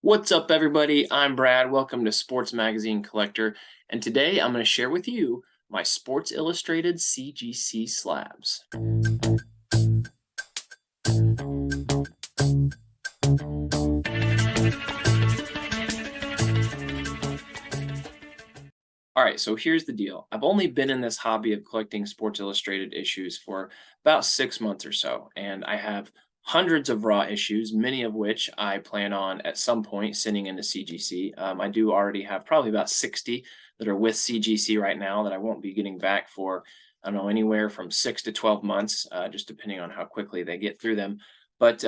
What's up, everybody? I'm Brad. Welcome to Sports Magazine Collector. And today I'm going to share with you my Sports Illustrated CGC slabs. All right, so here's the deal. I've only been in this hobby of collecting Sports Illustrated issues for about 6 months or so, and I have hundreds of raw issues, many of which I plan on at some point sending into CGC. I do already have probably about 60 that are with CGC right now that I won't be getting back for, I don't know, anywhere from 6 to 12 months, just depending on how quickly they get through them. But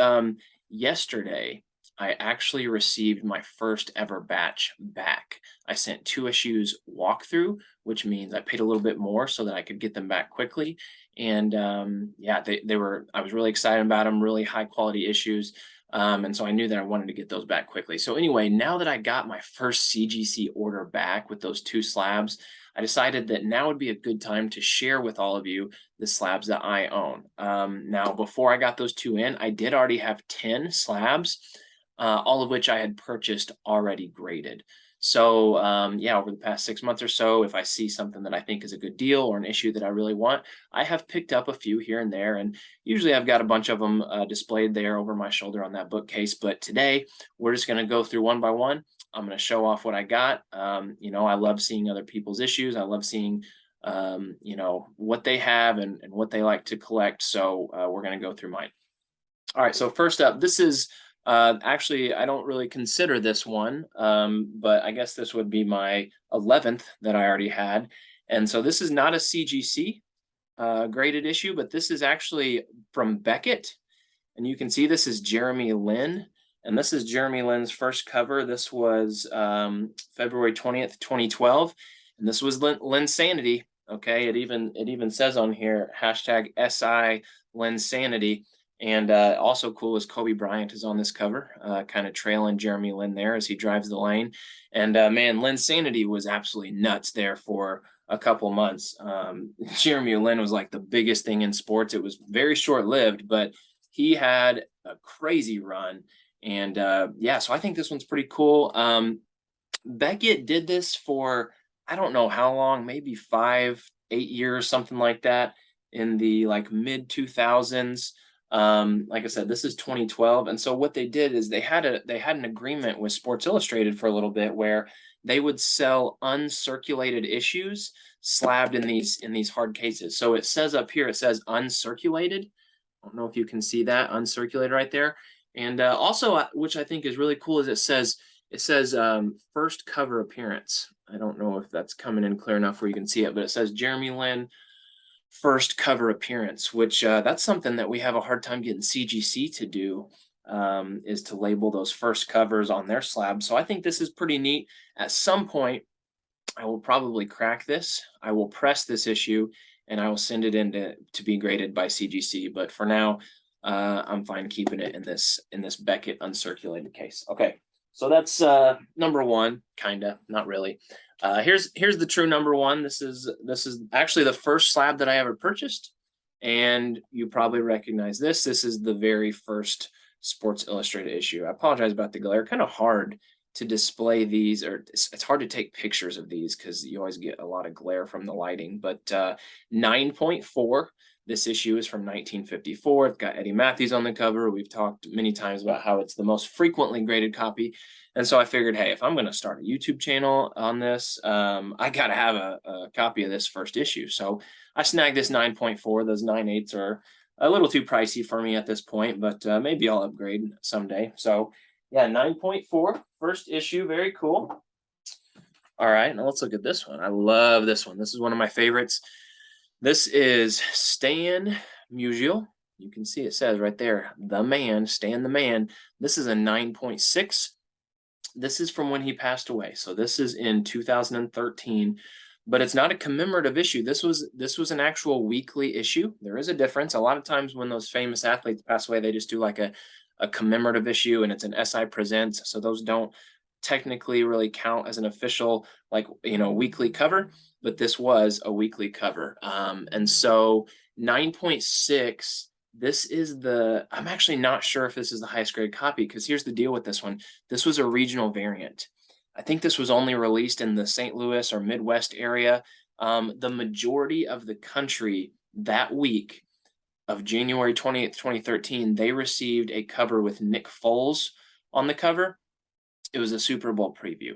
yesterday, I actually received my first ever batch back. I sent 2 issues walkthrough, which means I paid a little bit more so that I could get them back quickly. And yeah, they were, I was really excited about them, really high quality issues. And so I knew that I wanted to get those back quickly. So anyway, now that I got my first CGC order back with those 2 slabs, I decided that now would be a good time to share with all of you the slabs that I own. Now, before I got those 2 in, I did already have 10 slabs, all of which I had purchased already graded. So yeah, over the past 6 months or so, if I see something that I think is a good deal or an issue that I really want, I have picked up a few here and there. And usually I've got a bunch of them displayed there over my shoulder on that bookcase. But today we're just going to go through one by one. I'm going to show off what I got. You know, I love seeing other people's issues. I love seeing you know, what they have and what they like to collect. So we're going to go through mine. All right, so first up, this is actually, I don't really consider this one, but I guess this would be my 11th that I already had. And so this is not a CGC graded issue, but this is actually from Beckett. And you can see this is Jeremy Lin. And this is Jeremy Lin's first cover. This was February 20th, 2012. And this was Linsanity. Okay, it even says on here, hashtag SI Linsanity. And also cool is Kobe Bryant is on this cover, kind of trailing Jeremy Lin there as he drives the lane. And man, Linsanity was absolutely nuts there for a couple months. Jeremy Lin was like the biggest thing in sports. It was very short-lived, but he had a crazy run. And yeah, so I think this one's pretty cool. Beckett did this for, I don't know how long, maybe 5, 8 years, something like that, in the like mid 2000s. Like I said, this is 2012. And so what they did is they had an agreement with Sports Illustrated for a little bit where they would sell uncirculated issues slabbed in these hard cases. So it says up here, it says uncirculated. I don't know if you can see that uncirculated right there. And also, which I think is really cool, is it says first cover appearance. I don't know if that's coming in clear enough where you can see it, but it says Jeremy Lin first cover appearance, which that's something that we have a hard time getting CGC to do, is to label those first covers on their slab. So I think this is pretty neat. At some point, I will probably crack this. I will press this issue and I will send it in to be graded by CGC. But for now, I'm fine keeping it in this Beckett uncirculated case. Okay, so that's number one, kinda, not really. Here's the true number one. This is actually the first slab that I ever purchased, and you probably recognize this. This is the very first Sports Illustrated issue. I apologize about the glare. Kind of hard to display these, or it's hard to take pictures of these because you always get a lot of glare from the lighting. But 9.4. This issue is from 1954. It's got Eddie Matthews on the cover. We've talked many times about how it's the most frequently graded copy. And so I figured, hey, if I'm going to start a YouTube channel on this, I got to have a copy of this first issue. So I snagged this 9.4. Those 9.8s are a little too pricey for me at this point, but maybe I'll upgrade someday. So yeah, 9.4, first issue. Very cool. All right, now let's look at this one. I love this one. This is one of my favorites. This is Stan Musial. You can see it says right there, the man, Stan the man. This is a 9.6. This is from when he passed away. So this is in 2013, but it's not a commemorative issue. This was an actual weekly issue. There is a difference. A lot of times when those famous athletes pass away, they just do like a commemorative issue and it's an SI Presents. So those don't technically really count as an official, like, you know, weekly cover, but this was a weekly cover. And so 9.6 This is I'm actually not sure if this is the highest grade copy, because here's the deal with this one. This was a regional variant. I think this was only released in the St. Louis or Midwest area. The majority of the country that week of January 20th, 2013, they received a cover with Nick Foles on the cover. It was a Super Bowl preview.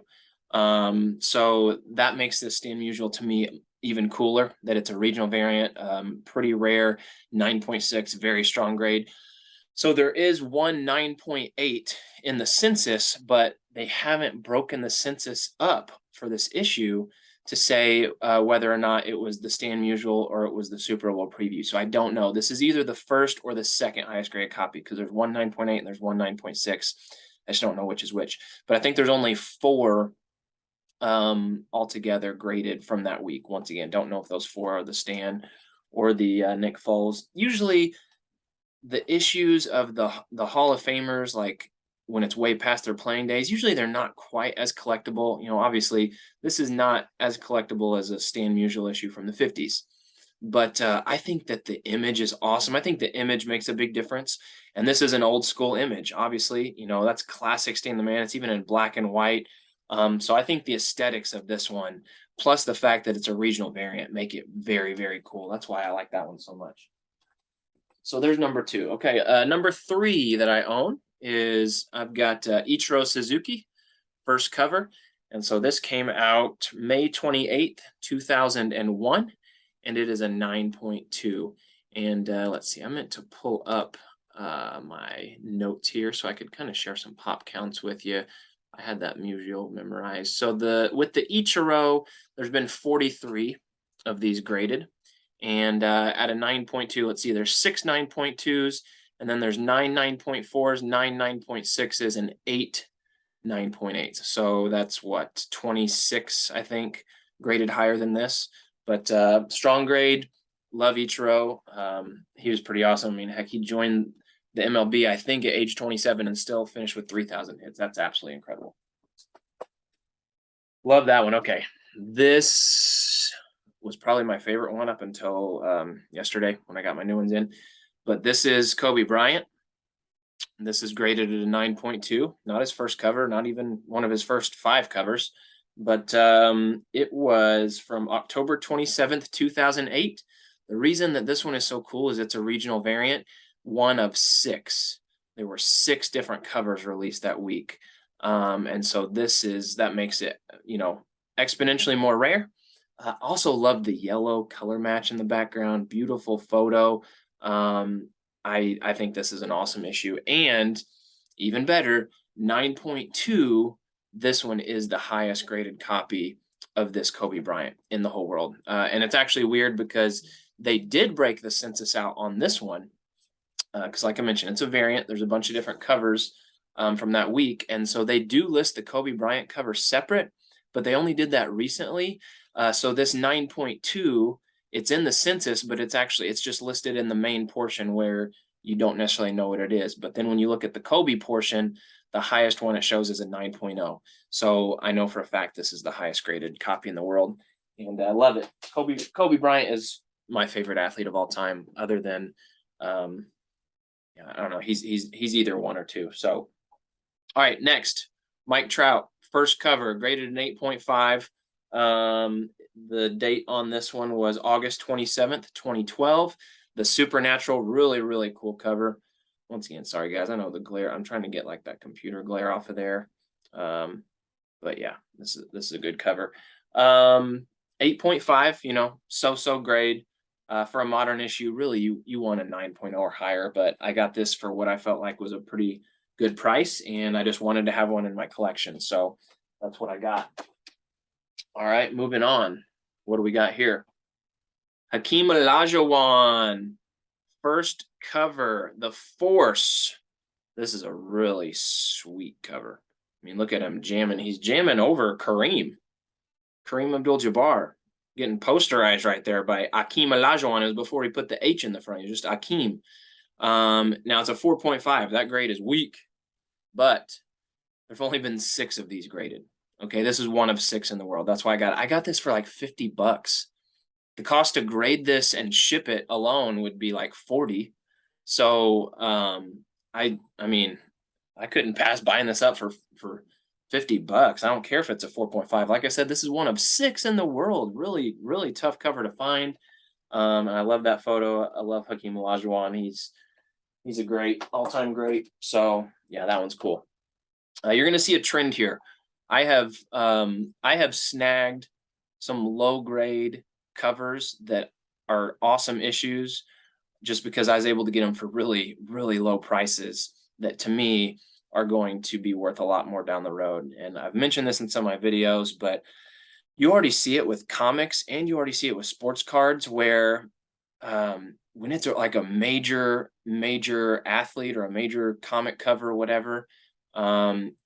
So that makes this Stan Musial to me even cooler, that it's a regional variant, pretty rare, 9.6, very strong grade. So there is one 9.8 in the census, but they haven't broken the census up for this issue to say whether or not it was the Stan Musial or it was the Super Bowl preview. So I don't know. This is either the first or the second highest grade copy, because there's one 9.8 and there's one 9.6. I just don't know which is which. But I think there's only 4 altogether graded from that week. Once again, don't know if those 4 are the Stan or the Nick Foles. Usually the issues of the Hall of Famers, like when it's way past their playing days, usually they're not quite as collectible. You know, obviously this is not as collectible as a Stan Musial issue from the 50s. But I think that the image is awesome. I think the image makes a big difference. And this is an old school image. Obviously, you know, that's classic Stan the Man. It's even in black and white. So I think the aesthetics of this one, plus the fact that it's a regional variant, make it very, very cool. That's why I like that one so much. So there's number 2. Okay, number 3 that I own is I've got Ichiro Suzuki, first cover. And so this came out May 28th, 2001, and it is a 9.2. And let's see, I meant to pull up my notes here so I could kind of share some pop counts with you. I had that Musial memorized. So with the Ichiro, there's been 43 of these graded. And at a 9.2, let's see, there's 6 9.2s, and then there's 9 9.4s, 9 9.6s, and 8 9.8s. So that's what, 26, I think, graded higher than this. But strong grade, love Ichiro. He was pretty awesome. I mean, heck, he joined the MLB, I think, at age 27 and still finished with 3,000 hits. That's absolutely incredible. Love that one. Okay. This was probably my favorite one up until yesterday when I got my new ones in. But this is Kobe Bryant. This is graded at a 9.2. Not his first cover, not even one of his first 5 covers. But it was from October 27th, 2008. The reason that this one is so cool is it's a regional variant, one of 6. There were 6 different covers released that week. And so that makes it, you know, exponentially more rare. Also love the yellow color match in the background. Beautiful photo. I think this is an awesome issue. And even better, 9.2, this one is the highest graded copy of this Kobe Bryant in the whole world. And it's actually weird because they did break the census out on this one. Because like I mentioned, it's a variant. There's a bunch of different covers from that week. And so they do list the Kobe Bryant cover separate, but they only did that recently. So this 9.2, it's in the census, but it's just listed in the main portion where you don't necessarily know what it is. But then when you look at the Kobe portion, the highest one it shows is a 9.0. So I know for a fact this is the highest graded copy in the world, and I love it. Kobe Bryant is my favorite athlete of all time, other than yeah, I don't know. He's either 1 or 2. So all right, next, Mike Trout, first cover, graded an 8.5. The date on this one was August 27th, 2012. The Supernatural, really, really cool cover. Once again, sorry guys, I know the glare. I'm trying to get like that computer glare off of there. But yeah, this is a good cover. 8.5, you know, so grade. For a modern issue, really you want a 9.0 or higher, but I got this for what I felt like was a pretty good price, and I just wanted to have one in my collection, so that's what I got. All right, moving on. What do we got here? Hakeem Olajuwon, first cover, The Force. This is a really sweet cover. I mean, look at him jamming. He's jamming over Kareem Abdul-Jabbar, getting posterized right there by Hakeem Olajuwon. It was before he put the H in the front. It's just Hakeem. Now it's a 4.5. That grade is weak, but there've only been 6 of these graded. Okay, this is one of 6 in the world. That's why I got this for like $50. The cost to grade this and ship it alone would be like 40. So I mean, I couldn't pass buying this up for $50. I don't care if it's a 4.5. Like I said, this is one of 6 in the world. Really, really tough cover to find. And I love that photo. I love Hakeem Olajuwon. He's a great all-time great. So yeah, that one's cool. You're gonna see a trend here. I have snagged some low grade covers that are awesome issues just because I was able to get them for really, really low prices that to me are going to be worth a lot more down the road. And I've mentioned this in some of my videos, but you already see it with comics and you already see it with sports cards where when it's like a major athlete or a major comic cover or whatever,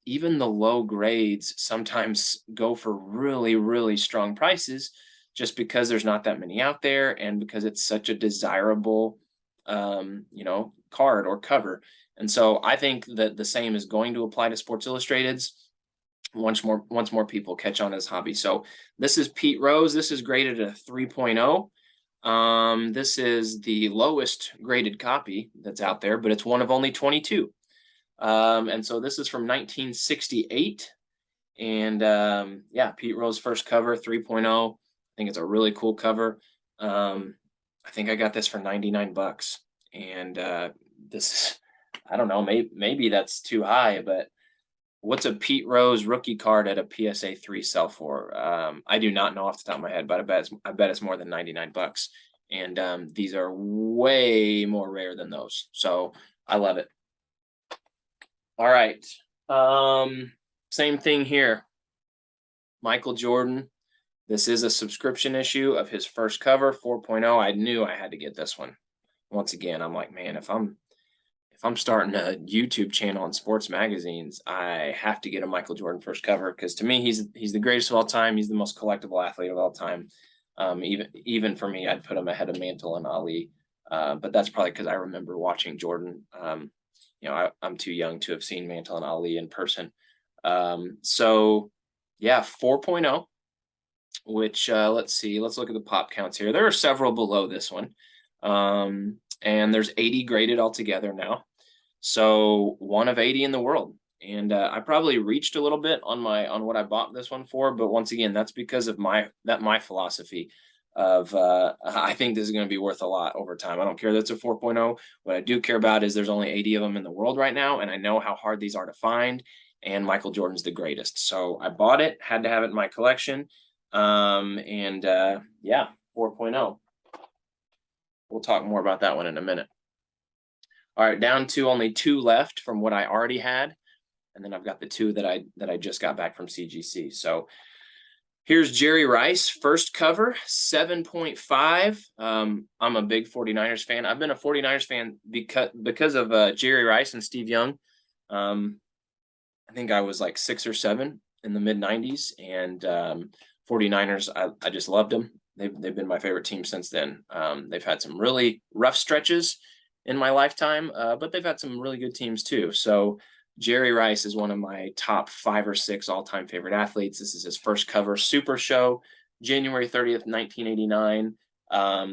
even the low grades sometimes go for really, really strong prices just because there's not that many out there and because it's such a desirable, card or cover. And so I think that the same is going to apply to Sports Illustrateds once more people catch on as hobby. So this is Pete Rose. This is graded a 3.0. This is the lowest graded copy that's out there, but it's one of only 22. And so this is from 1968. And yeah, Pete Rose first cover, 3.0. I think it's a really cool cover. I think I got this for $99. And this, I don't know, maybe that's too high, but what's a Pete Rose rookie card at a PSA 3 sell for? I do not know off the top of my head, but I bet it's more than $99. And these are way more rare than those. So I love it. All right. Same thing here. Michael Jordan. This is a subscription issue of his first cover, 4.0. I knew I had to get this one. Once again, I'm like, man, if I'm starting a YouTube channel on sports magazines, I have to get a Michael Jordan first cover because to me, he's the greatest of all time. He's the most collectible athlete of all time. Even for me, I'd put him ahead of Mantle and Ali. But that's probably because I remember watching Jordan. I'm too young to have seen Mantle and Ali in person. So yeah, 4.0, which let's see, let's look at the pop counts here. There are several below this one. And there's 80 graded altogether now. So one of 80 in the world. And I probably reached a little bit on what I bought this one for, but once again, that's because of my philosophy of I think this is going to be worth a lot over time. I don't care that it's a 4.0. What I do care about is there's only 80 of them in the world right now, and I know how hard these are to find, and Michael Jordan's the greatest. So I bought it, had to have it in my collection. Yeah, 4.0. We'll talk more about that one in a minute. All right, down to only 2 left from what I already had. And then I've got the 2 that I just got back from CGC. So here's Jerry Rice, first cover, 7.5. I'm a big 49ers fan. I've been a 49ers fan because of Jerry Rice and Steve Young. I think I was like 6 or 7 in the mid 90s, and 49ers, I just loved them. They've been my favorite team since then. They've had some really rough stretches in my lifetime, but they've had some really good teams too. So Jerry Rice is one of my top 5 or 6 all-time favorite athletes. This is his first cover, Super Show, January 30th, 1989.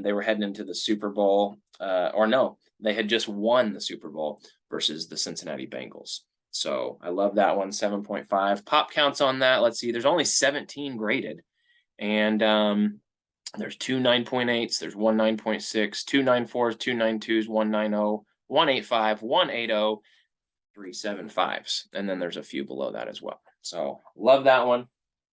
They were heading into the Super Bowl, or no, they had just won the Super Bowl versus the Cincinnati Bengals. So I love that one, 7.5. Pop counts on that, let's see, there's only 17 graded. And there's 2 9.8s, there's 1 9.6, 2 9.4s, 2 9.2s, 1 9.0, 1.85, 1.80, 3 7.5s, and then there's a few below that as well. So love that one.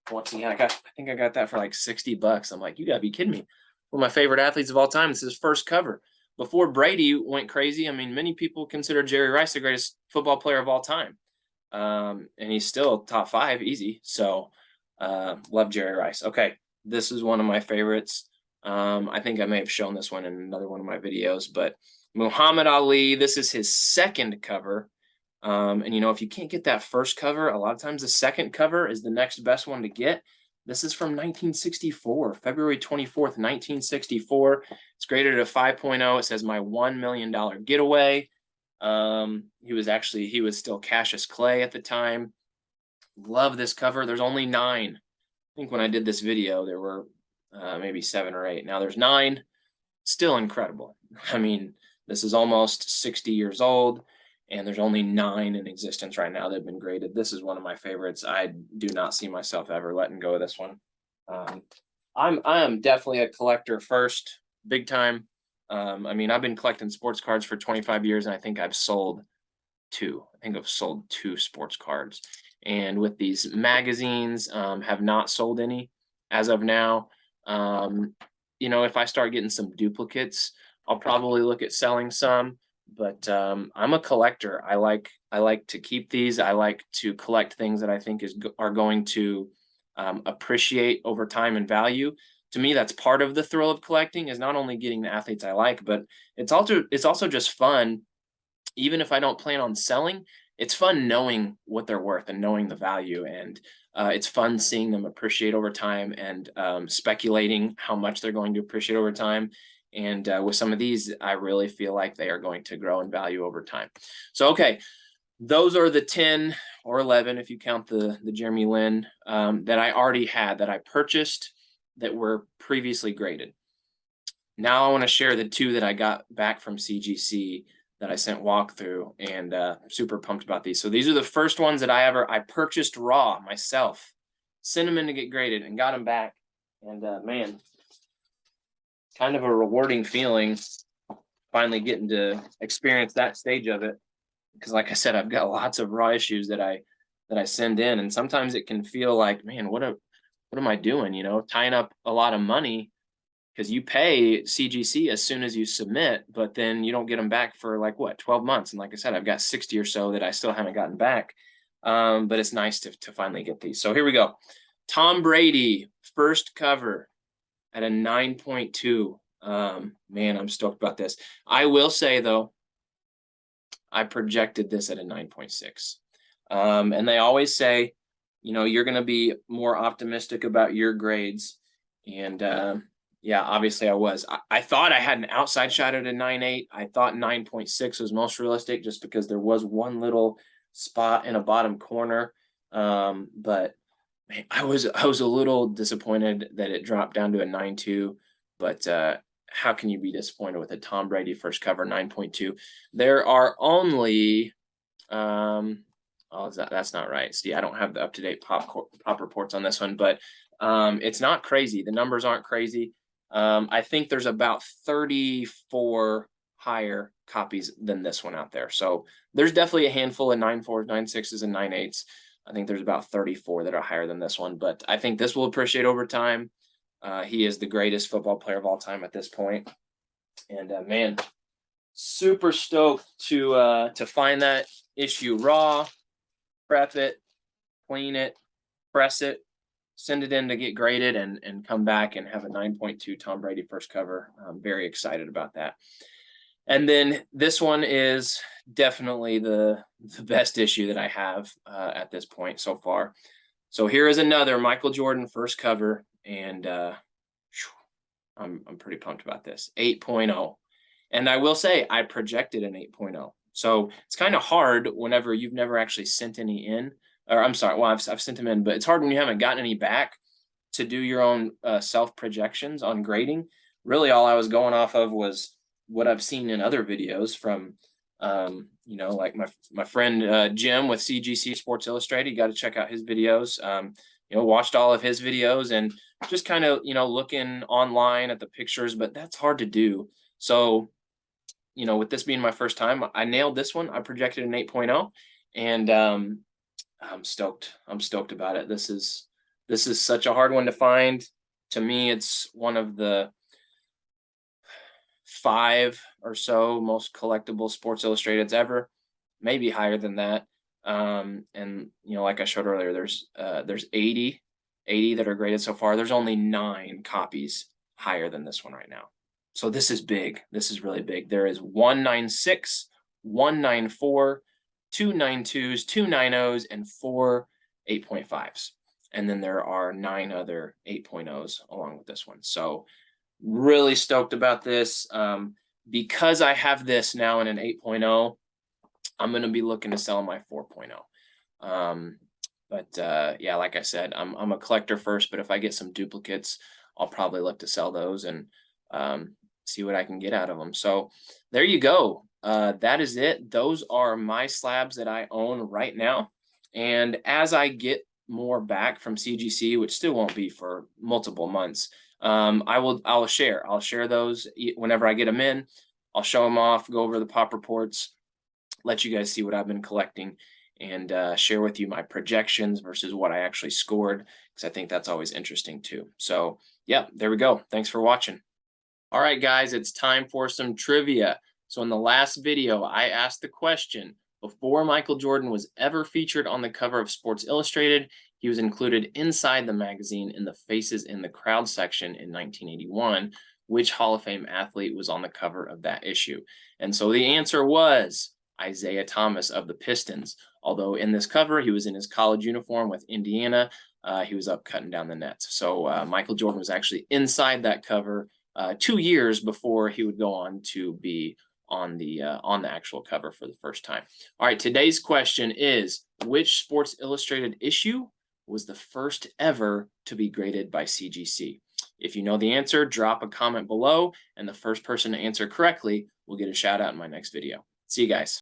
Once again, I think I got that for like $60. I'm like, you gotta be kidding me. One of my favorite athletes of all time. This is his first cover. Before Brady went crazy, I mean, many people consider Jerry Rice the greatest football player of all time. And he's still top 5 easy. So love Jerry Rice. Okay, this is one of my favorites. I think I may have shown this one in another one of my videos, but Muhammad Ali, this is his second cover. And if you can't get that first cover, a lot of times the second cover is the next best one to get. This is from 1964, February 24th, 1964. It's graded at a 5.0. It says my $1 million getaway. He was still Cassius Clay at the time. Love this cover. There's only 9. I think when I did this video, there were maybe 7 or 8. Now there's 9. Still incredible. I mean, This is almost 60 years old, and there's only 9 in existence right now that have been graded. This is one of my favorites. I do not see myself ever letting go of this one. I am definitely a collector first, big time. I mean, I've been collecting sports cards for 25 years, and I think I've sold 2. I think I've sold 2 sports cards. And with these magazines, have not sold any as of now. You know, if I start getting some duplicates, I'll probably look at selling some. But I'm a collector. I like to keep these. I like to collect things that I think are going to appreciate over time and value. To me, that's part of the thrill of collecting, is not only getting the athletes I like, but it's also just fun. Even if I don't plan on selling, it's fun knowing what they're worth and knowing the value. And it's fun seeing them appreciate over time, and speculating how much they're going to appreciate over time. And with some of these, I really feel like they are going to grow in value over time. So, okay, those are the 10 or 11, if you count the Jeremy Lin, that I already had, that I purchased, that were previously graded. Now I want to share the 2 that I got back from CGC that I sent walkthrough, and super pumped about these. So these are the first ones that I purchased raw myself, sent them in to get graded, and got them back. And man, kind of a rewarding feeling finally getting to experience that stage of it. Because like I said, I've got lots of raw issues that I send in, and sometimes it can feel like, man, what am I doing? You know, tying up a lot of money, because you pay CGC as soon as you submit, but then you don't get them back for like what, 12 months. And like I said, I've got 60 or so that I still haven't gotten back. But it's nice to finally get these. So here we go. Tom Brady, first cover at a 9.2. Man, I'm stoked about this. I will say though, I projected this at a 9.6. And they always say, you know, you're going to be more optimistic about your grades. And yeah, obviously I was. I thought I had an outside shot at a 9.8. I thought 9.6 was most realistic, just because there was one little spot in a bottom corner. But man, I was a little disappointed that it dropped down to a 9.2. But how can you be disappointed with a Tom Brady first cover 9.2? There are only oh, that's not right. See, I don't have the up-to-date pop reports on this one, but it's not crazy. The numbers aren't crazy. I think there's about 34 higher copies than this one out there. So there's definitely a handful of 9.4s, 9.6s, and 9.8s. I think there's about 34 that are higher than this one, but I think this will appreciate over time. He is the greatest football player of all time at this point. And man, super stoked to find that issue raw, prep it, clean it, press it, send it in to get graded, and come back and have a 9.2 Tom Brady first cover. I'm very excited about that. And then this one is definitely the best issue that I have at this point so far. So here is another Michael Jordan first cover, and I'm pretty pumped about this. 8.0. And I will say I projected an 8.0. So it's kind of hard whenever you've never actually sent any in, or I'm sorry, well, I've sent them in, but it's hard when you haven't gotten any back to do your own self projections on grading. Really, all I was going off of was what I've seen in other videos from, you know, like my friend Jim with CGC Sports Illustrated. You got to check out his videos. You know, watched all of his videos and just kind of, you know, looking online at the pictures, but that's hard to do. So, you know, with this being my first time, I nailed this one. I projected an 8.0, and I'm stoked. I'm stoked about it. This is such a hard one to find. To me, it's one of the 5 or so most collectible Sports Illustrateds ever, maybe higher than that. And you know, like I showed earlier, there's 80 that are graded so far. There's only 9 copies higher than this one right now. So this is big. This is really big. There is 196, 194, 2 9.2s, 2 9.0s, and 4 8.5s. And then there are 9 other 8.0s along with this one. So really stoked about this. Because I have this now in an 8.0, I'm going to be looking to sell my 4.0. But yeah, like I said, I'm a collector first, but if I get some duplicates, I'll probably look to sell those. And see what I can get out of them. So there you go. That is it. Those are my slabs that I own right now. And as I get more back from CGC, which still won't be for multiple months, I'll share those whenever I get them in. I'll show them off, go over the pop reports, let you guys see what I've been collecting, and share with you my projections versus what I actually scored, because I think that's always interesting too. So yeah, there we go. Thanks for watching. All right, guys, it's time for some trivia. So in the last video, I asked the question, before Michael Jordan was ever featured on the cover of Sports Illustrated, he was included inside the magazine in the Faces in the Crowd section in 1981. Which Hall of Fame athlete was on the cover of that issue? And so the answer was Isaiah Thomas of the Pistons. Although in this cover, he was in his college uniform with Indiana. He was up cutting down the nets. So Michael Jordan was actually inside that cover 2 years before he would go on to be on the actual cover for the first time. All right, today's question is, which Sports Illustrated issue was the first ever to be graded by CGC? If you know the answer, drop a comment below, and the first person to answer correctly will get a shout out in my next video. See you guys.